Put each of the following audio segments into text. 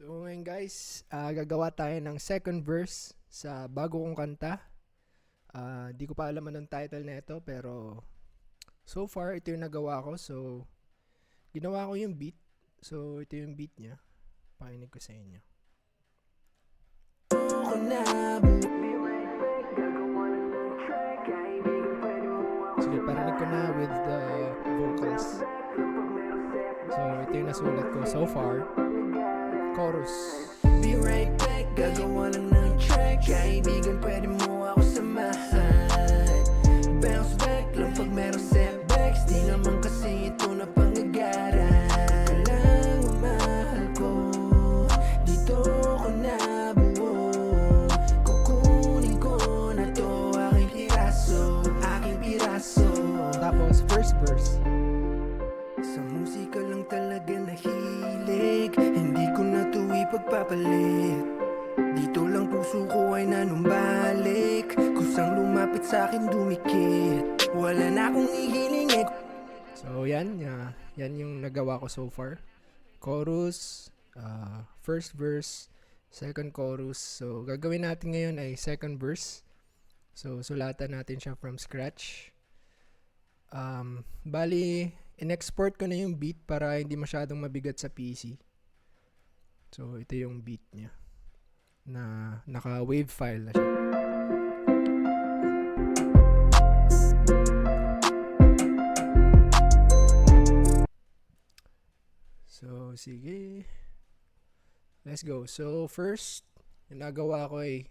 So ngayon guys, gagawa tayo ng second verse sa bago kong kanta. Di ko pa alam anong title na ito, pero so far ito yung nagawa ko. So ginawa ko yung beat. So ito yung beat niya. Pakinig ko sa inyo. Sige, parinig ko na with the vocals. So ito yung nasulat ko so far. Chorus. Be right back, gagawa lang ng track. Kaibigan, pwede mo ako samahan. Bounce back lang pag meron setbacks. Di naman kasi ito na pangagaran. Lang mahal ko, dito ko nabuo. Kukunin ko na to, aking piraso, aking piraso. Tapos first verse. Sa musika lang talaga nahilig. Hindi ko na to ipagpapalit. Dito lang puso ko ay nanumbalik. Kusang lumapit sa akin dumikit. Wala na akong ihiling. So yan yung nagawa ko so far. Chorus, first verse, second chorus. So gagawin natin ngayon ay second verse. So sulatan natin siya from scratch. Bali, in-export ko na yung beat para hindi masyadong mabigat sa PC. So ito yung beat niya na naka-wave file na siya. So sige, let's go. So first, yung nagawa ko ay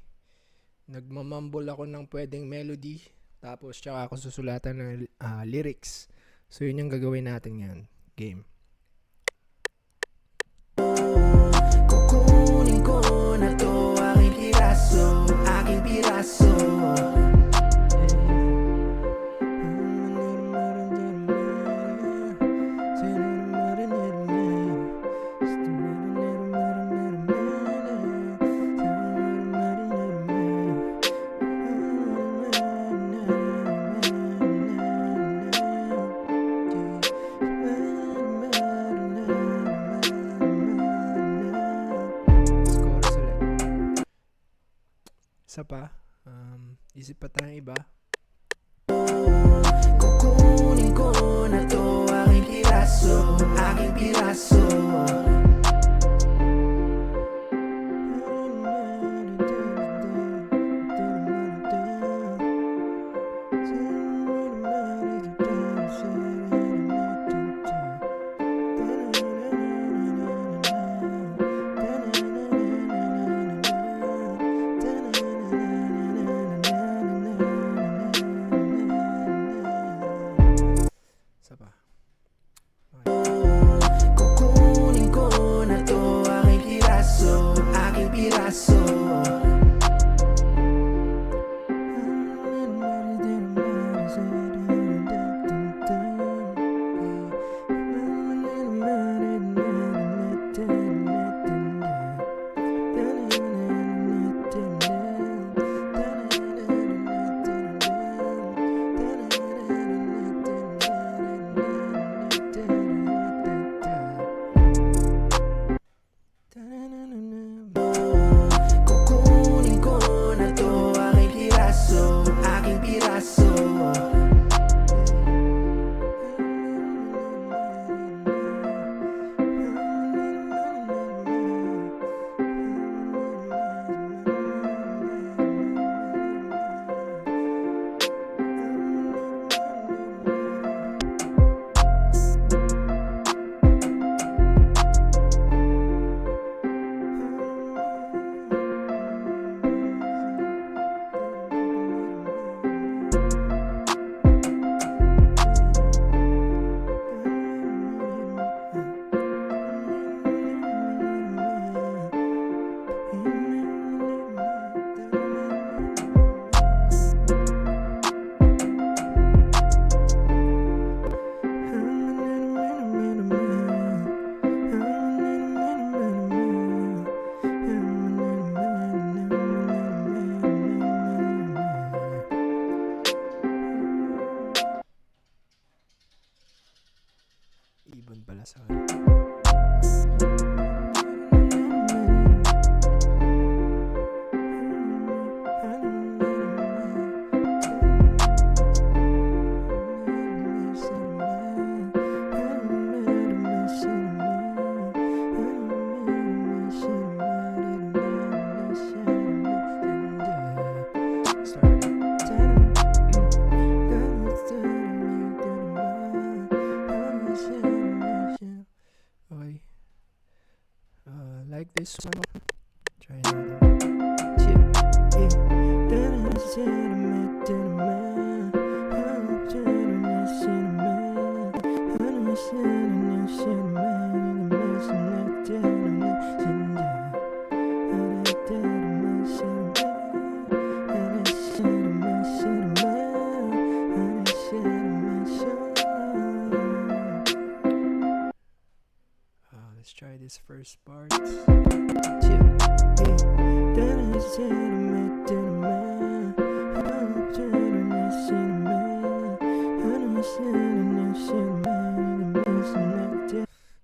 nagmamumble ako ng pwedeng melody, tapos tsaka ako susulatan ng lyrics. So yun yung gagawin natin ngayon. Game. Kukunin ko na to, aking piraso, aking piraso. Chorus ulit. Isa pa. Isip pa tayong iba. Kukunin ko na to, aking piraso, aking piraso. Isa pa. Kukunin ko like this one. Try natin. Chip. Let's try this first part. Chip.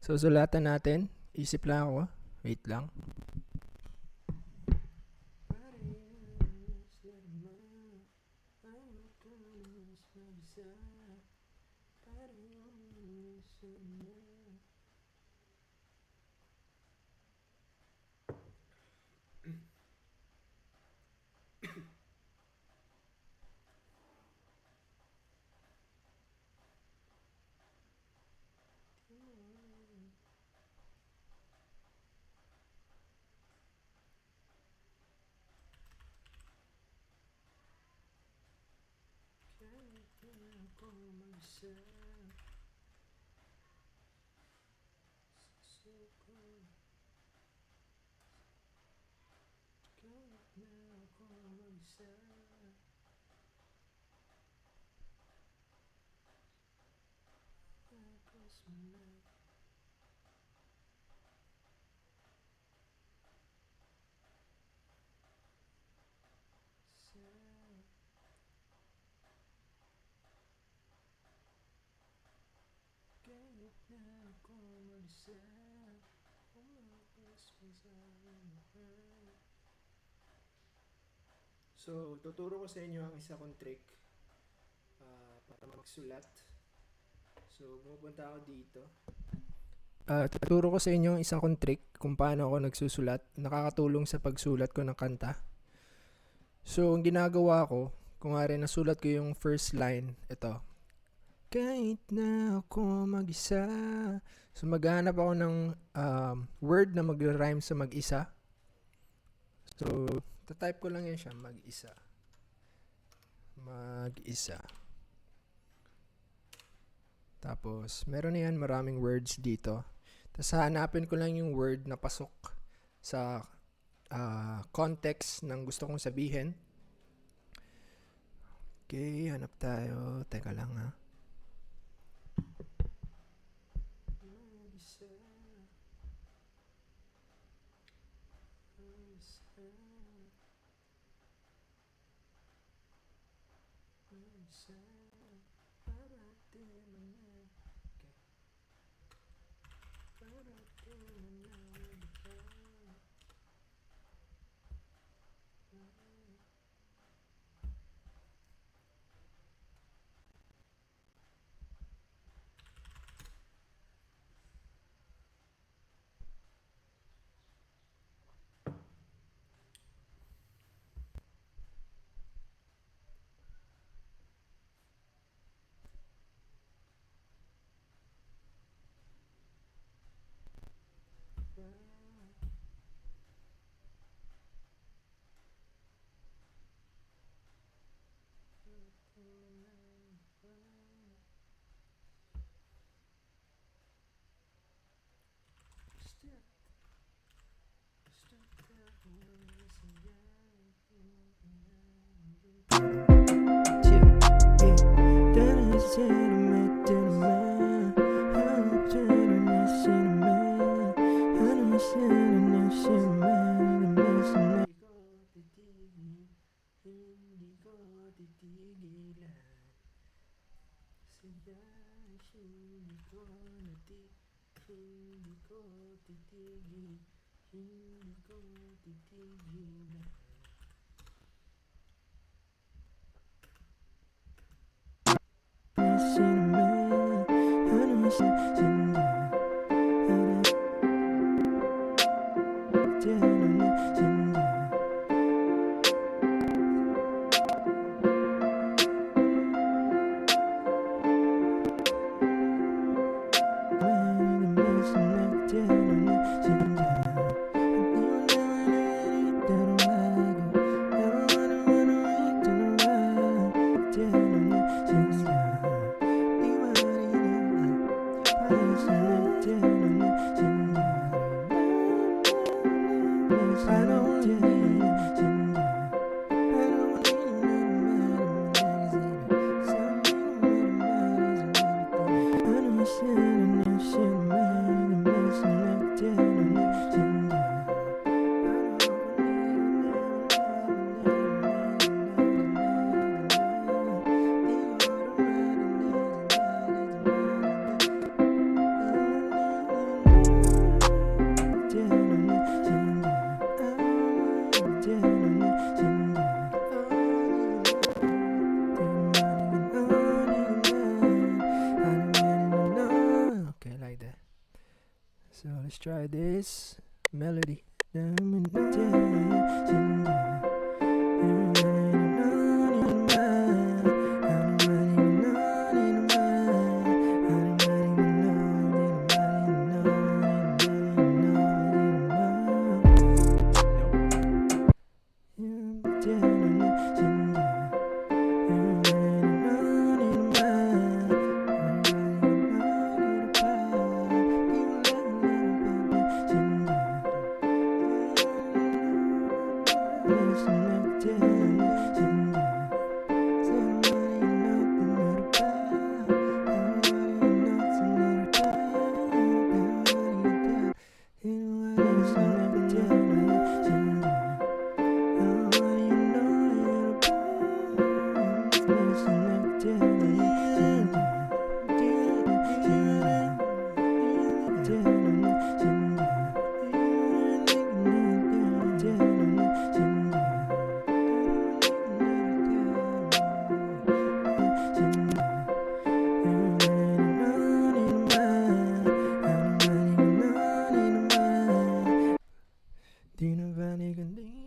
So, sulatan natin. Isip lang ako. Wait lang. So, tuturo ko sa inyo ang isa kong trick para magsulat. So, pupunta ako dito. Tuturo ko sa inyo ang isa kong trick kung paano ako nagsusulat. Nakakatulong sa pagsulat ko ng kanta. So, ang ginagawa ko, kung nga rin nasulat ko yung first line, ito. Kahit na ako mag-isa. So, maghanap ako ng word na mag-rhyme sa mag-isa. So, tatype ko lang yan siya, mag-isa. Mag-isa. Tapos, meron na yan maraming words dito. Tapos, hanapin ko lang yung word na pasok sa context ng gusto kong sabihin. Okay, hanap tayo. Teka lang ha. Okay, like that. So let's try this melody. Di na balikan din.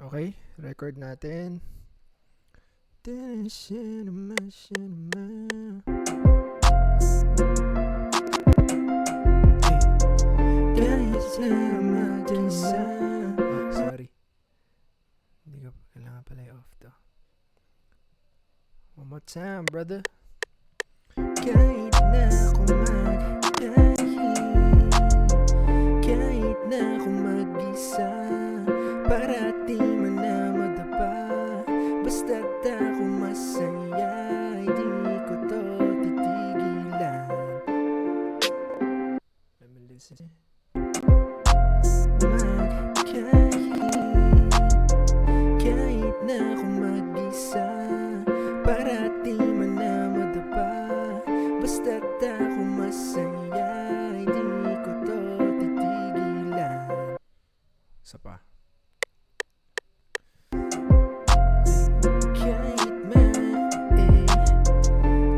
Okay, record natin. Oh, sorry. Hindi ko kailangan pala i-off to. One more time, brother. Kahit na ako kahit na ako mag-isa, parati man na madapa, basta't ako masaya, hindi ko to titigilan. Let me listen. Kahit na ako mag-isa, parati man na madapa, basta't ako masaya, hindi ko to titigilan. Isa pa.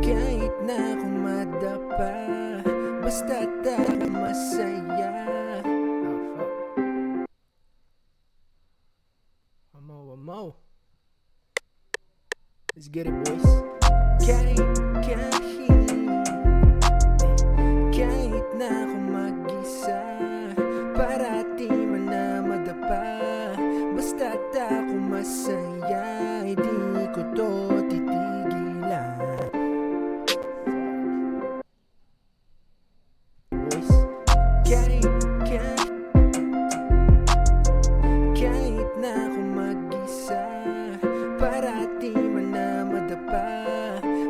Kahit na ako madapa, basta't ako masaya. Oh, fuck. One more. Let's get it, boys. Kahit na ako mag-isa, parati man na madapa, basta't ako masaya, hindi ko to titigilan. Boys. Kahit na ako mag-isa, parati man na madapa,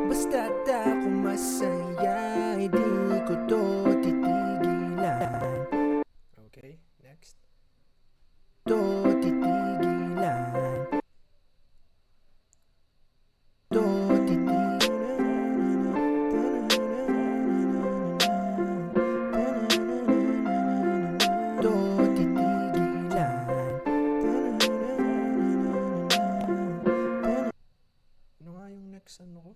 basta't ako masaya, hindi ko to titigilan. Okay, next. To titigilan. To Ano nga yung next ano ko?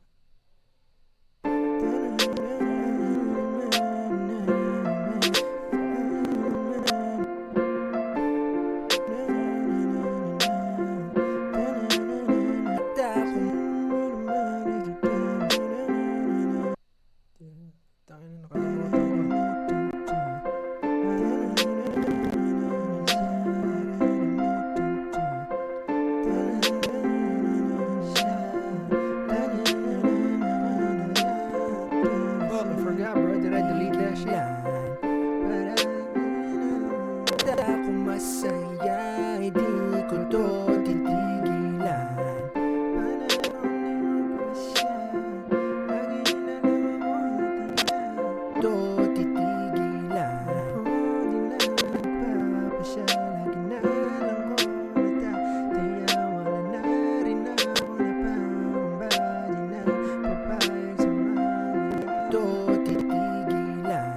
Tangin na nakalimutan ko. Oh, I forgot, bro. Did I delete that shit? Ako masaya, hindi ko to titigilan. To titigilan. Lagi na lang ko natataya, wala na rin ako napangamba, di na papayag sa mga to titigilan.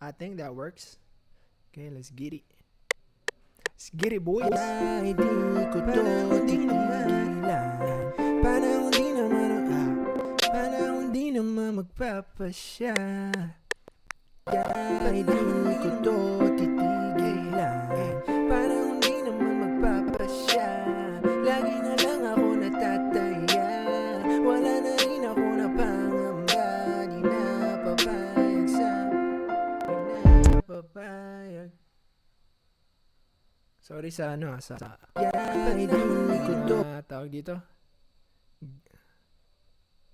I think that works. Okay, let's get it. Let's get it, boys. Hindi ko to titigilan. Panahon di naman magpapasya. Hindi ko to papayag. Sorry sa ano, sa Ay, di ko to. tawag dito.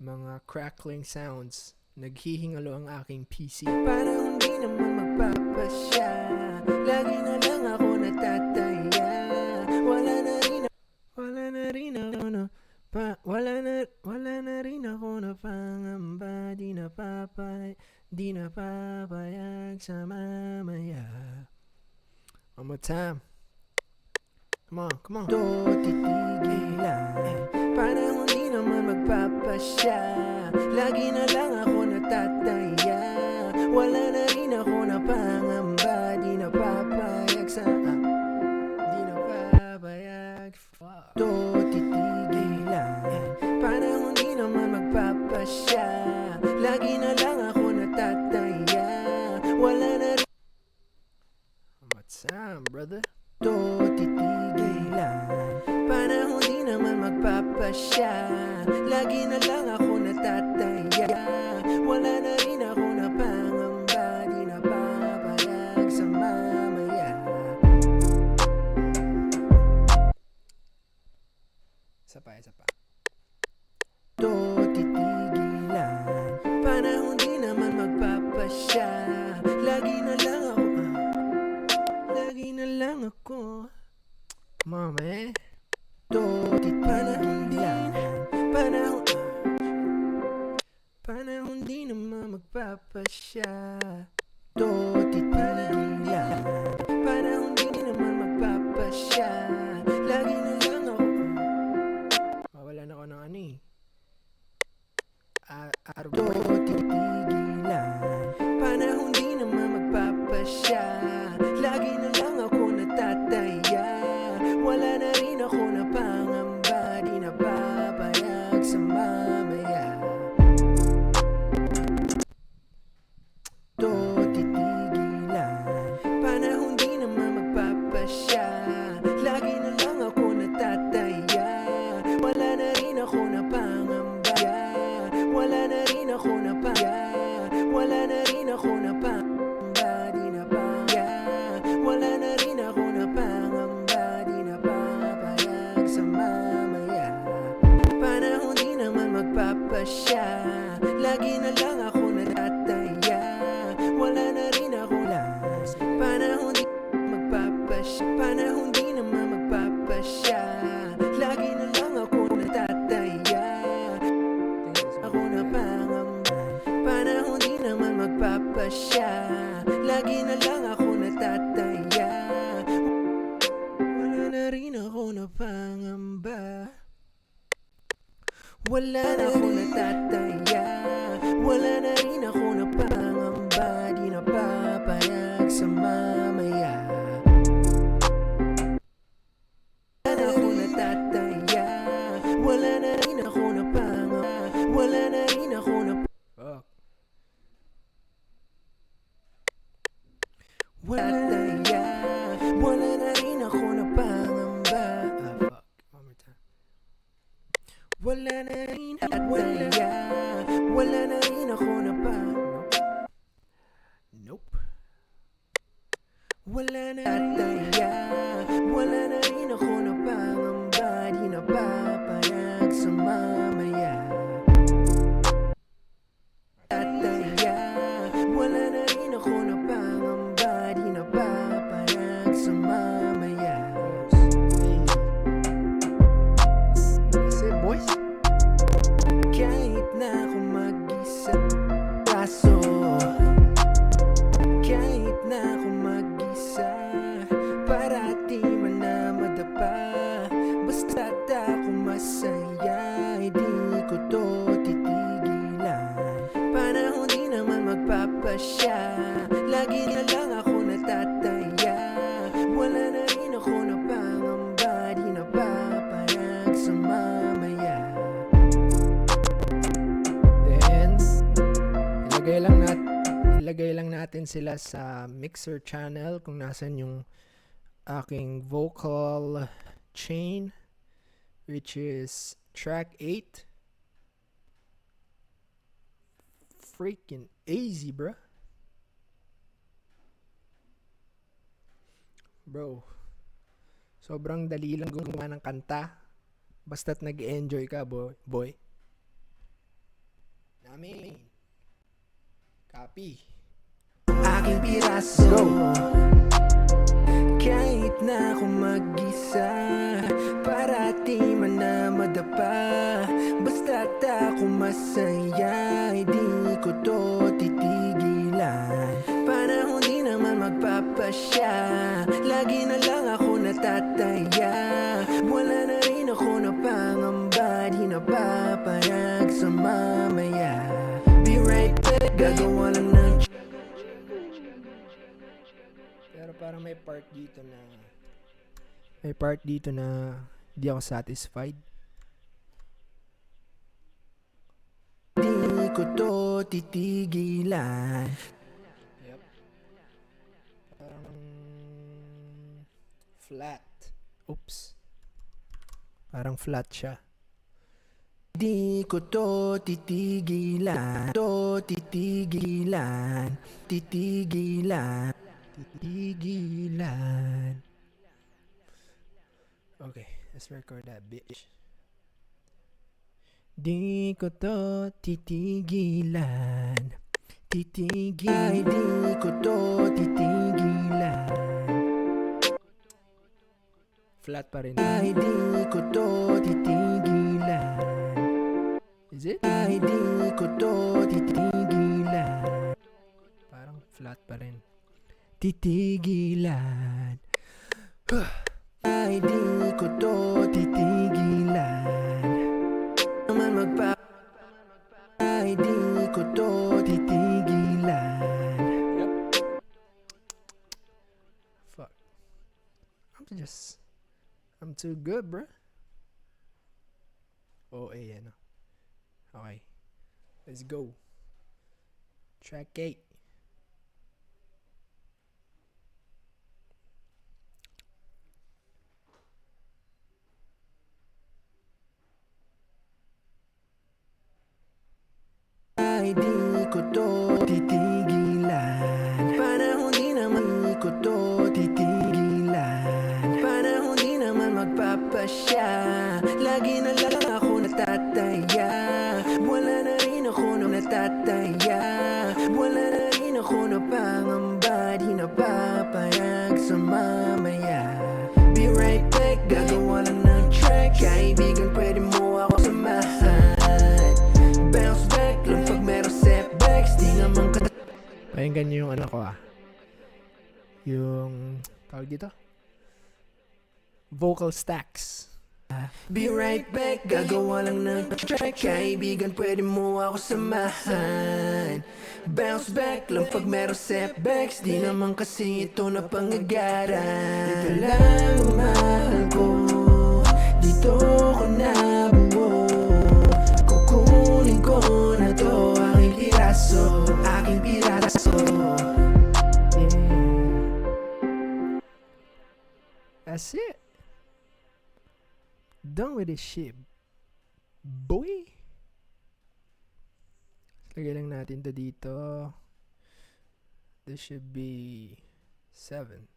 Mga crackling sounds. Naghihingalo ang aking PC. Parang hindi naman magpapasya. Lagi na lang ako natataya. Wala na rin ako na wala na rin ako na pangamba. Di na papayag sa mamaya. One more time. Come on. To titigilan. Parang hindi naman magpapasya. Lagi na lang ako natataya. Wala na rin ako na pangamba. Di na papayag sa di na papayag. To titigilan. Parang hindi naman magpapasya. Lagi na lang ako natataya. Wala na rin What's up, brother? to titigilan. Parang hindi naman magpapasya. Lagi na lang ako natataya. Wala na rin ako na pangamba. Di na papayag sa mamaya. Isa pa. To titigilan. Parang hindi naman magpapasya. Lagi na lang ako. Come on, man. To titigilan. Panahon di naman magpapasya. To titigilan. Panahon di naman magpapasya. Lagi na lang ako. Mawalan ako ng ano eh. To titigilan. Panahon di naman magpapasya. Lagi na lang ako natataya. Wala na rin ako na pangamba. Di na papayag sa mamaya. To titigilan. Panahon di naman magpapasya. Lagi na lang ako natataya. Wala na rin ako na pangamba. Wala na rin ako na wala na rin ako na pangamba. Di na wala na rin ako na pangamba. Di na papayag sa mamaya. Panahon di naman magpapasya. Lagi na lang ako natataya. Wala na rin ako panahon di magpapasya. Panahon di naman magpapasya. Lagi na lang ako natataya. Ako na pangamba. Panahon di naman magpapasya. Lagi na lang ako natataya. Wala na rin ako na pangamba. Wala na ako natataya. Wala na rin ako na pangamba. Di na papayag sa mamaya. Wala na ako natataya. Wala na rin ako na pangamba. Wala na rin ako na Fuck. natataya. Wala na rin ako na pangamba. Fuck. One more time. Wala na rin natataya. Wala na rin ako na Nope. wala na natataya. Wala na rin ako na pangamba. Di na papayag sa mamaya. Natataya. Wala na rin ako na pangamba. Di na papayag sa mamaya. Hey. That's it, boys. Kahit na ako mag-isa. Kaso kahit na ako mag-isa. Parati man na madapa. Basta't ako masaya. Hindi ko to titigilan. Panahon di naman magpapasya. Lagi na lang ako natataya. Wala na rin ako na pangamba. Di na papayag sa mamaya. Then, ilagay lang natin sila sa mixer channel kung nasan yung aking vocal chain, which is track 8. Freaking easy, bruh. Bro, sobrang dali lang gumawa ng kanta. Basta't nag-enjoy ka, boy. Namin. Copy. Aking piraso. Go. Kahit na ako mag-isa, parati man na madapa. Basta't ako masaya, hindi ko to titigilan. Panahon di naman magpapasya, lagi na lang ako natataya. Wala na rin ako na pangamba, di na papayag sa mamaya. Be right back, gagawa lang ng Pero parang may part dito na di ako satisfied. di ko to titigilan. Yep. Parang flat. Oops. Parang flat siya. Di ko to titigilan. Titigilan. Titigilan. Okay, let's record that bitch. Di ko to titigilan. Ay, di ko to titigilan. Flat pa rin. Ay, di ko to titigilan. Is it? Ay, di ko to titigilan. Parang flat pa rin. Titigilan. Ay, di ko to titigilan. Naman magpa Ay, di ko to titigilan. Yep. Fuck. I'm too good, bruh. Oh, ano. Okay. Let's go. Track 8. Ay, di ko to titigilan. Panahon di naman ko to titigilan. Panahon di naman magpapasya, lagi na lang ako natataya. Wala na rin ako na natataya. Wala na rin ako na pangamba, di na papayag sa mamaya. Be right back, gagawa lang ng track. Kaibigan, pwede mo ako samahan. Bounce back lang pag meron setbacks, di naman Pakinggan niyo yung ano ko yung tawag dito? Vocal stacks. Be right back, gagawa lang ng track. Kaibigan, pwede mo ako samahan. Bounce back lang pag meron setbacks, di naman kasi ito na pangagaran. Ito lang ang mahal ko, dito ko nabuo. Kukunin ko na to, aking piraso. Yeah. That's it. Done with this shit, boy. Lagay lang natin to dito. This should be 7.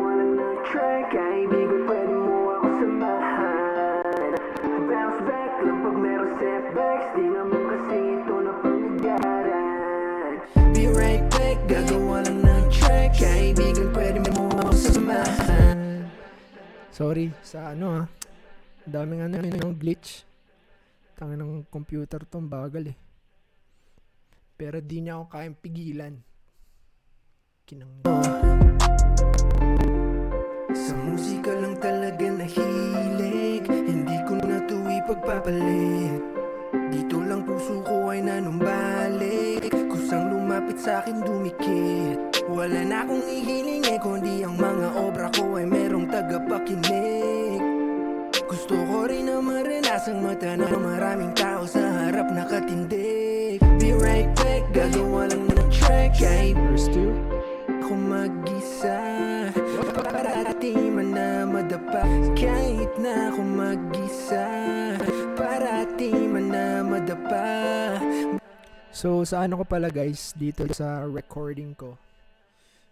Walang na-track, kaibigan, pwede mo ako samahan. Bounce back lang pag meron setbacks, di naman kasi ito na pangagaran. Be right back, gagawa lang ng track. Kaibigan, pwede mo ako samahan. Sorry sa ano daming yung glitch. Tangin ng computer tong bagal eh. Pero di niya ako kayang pigilan. Kinang Sa musika lang talaga nahilig, hindi ko na ito ipagpapalit. Dito lang puso ko ay nanumbalik, kusang lumapit sa akin dumikit. Wala na akong ihiling kundi ang mga obra ko ay merong tagapakinig. Gusto ko rin na maranasang mata ng maraming tao sa harap nakatindig. Be right back, gagawa lang ng track. Kahit verse 2. ako mag-isa, parati man na madapa. Kahit na ako mag-isa, parati man na madapa. So sa ano ko pala guys, dito sa recording ko,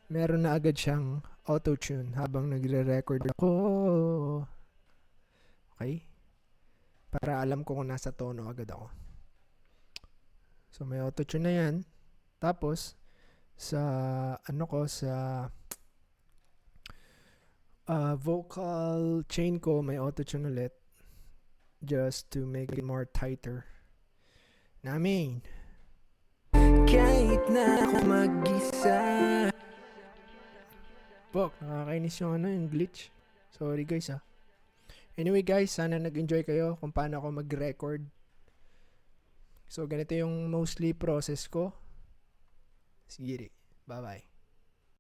meron na agad siyang auto-tune habang nagre-record ako. Okay? Para alam ko kung nasa tono agad ako. So may auto-tune na yan. Tapos sa vocal chain ko may auto-tune ulit just to make it more tighter. Namin. Kahit na ako mag-isa. Bok, nakakainis yung glitch. Sorry guys Anyway guys, sana nag-enjoy kayo kung paano ako mag-record. So ganito yung mostly process ko. Sige, bye bye.